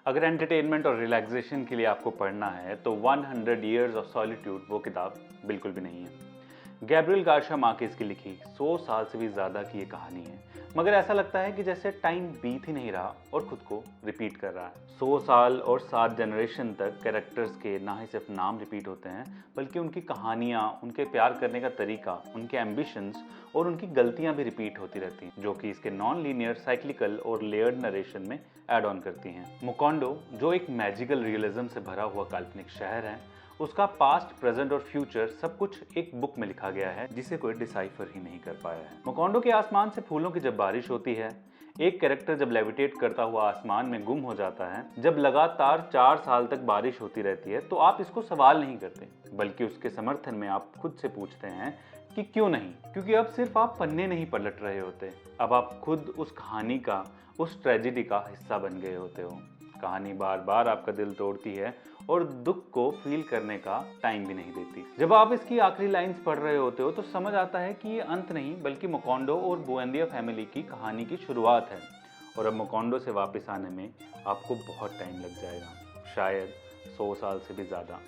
अगर एंटरटेनमेंट और रिलैक्सेशन के लिए आपको पढ़ना है तो 100 ईयर्स ऑफ सॉलिट्यूड वो किताब बिल्कुल भी नहीं है। गैब्रियल गार्शिया मार्केज की लिखी 100 साल से भी ज़्यादा की ये कहानी है, मगर ऐसा लगता है कि जैसे टाइम बीत ही नहीं रहा और खुद को रिपीट कर रहा है। 100 साल और 7 जनरेशन तक कैरेक्टर्स के ना ही सिर्फ नाम रिपीट होते हैं, बल्कि उनकी कहानियाँ, उनके प्यार करने का तरीका, उनके एम्बिशंस और उनकी गलतियाँ भी रिपीट होती रहती हैं, जो कि इसके नॉन लीनियर, साइक्लिकल और लेयर्ड नरेशन में ऐड ऑन करती हैं। मुकोंडो, जो एक मैजिकल रियलिज्म से भरा हुआ काल्पनिक शहर है, उसका पास्ट, प्रेजेंट और फ्यूचर सब कुछ एक बुक में लिखा गया है, जिसे कोई डिसाइफर ही नहीं कर पाया है। मकोंडो के आसमान से फूलों की जब बारिश होती है, एक कैरेक्टर जब लेविटेट करता हुआ आसमान में गुम हो जाता है, जब लगातार 4 साल तक बारिश होती रहती है, तो आप इसको सवाल नहीं करते, बल्कि उसके समर्थन में आप खुद से पूछते हैं कि क्यों नहीं। क्योंकि अब सिर्फ आप पन्ने नहीं पलट रहे होते, अब आप खुद उस कहानी का, उस ट्रेजेडी का हिस्सा बन गए होते हो। कहानी बार बार आपका दिल तोड़ती है और दुख को फील करने का टाइम भी नहीं देती। जब आप इसकी आखिरी लाइंस पढ़ रहे होते हो तो समझ आता है कि ये अंत नहीं, बल्कि मकोंडो और बुएंदिया फैमिली की कहानी की शुरुआत है। और अब मकोंडो से वापस आने में आपको बहुत टाइम लग जाएगा, शायद 100 साल से भी ज़्यादा।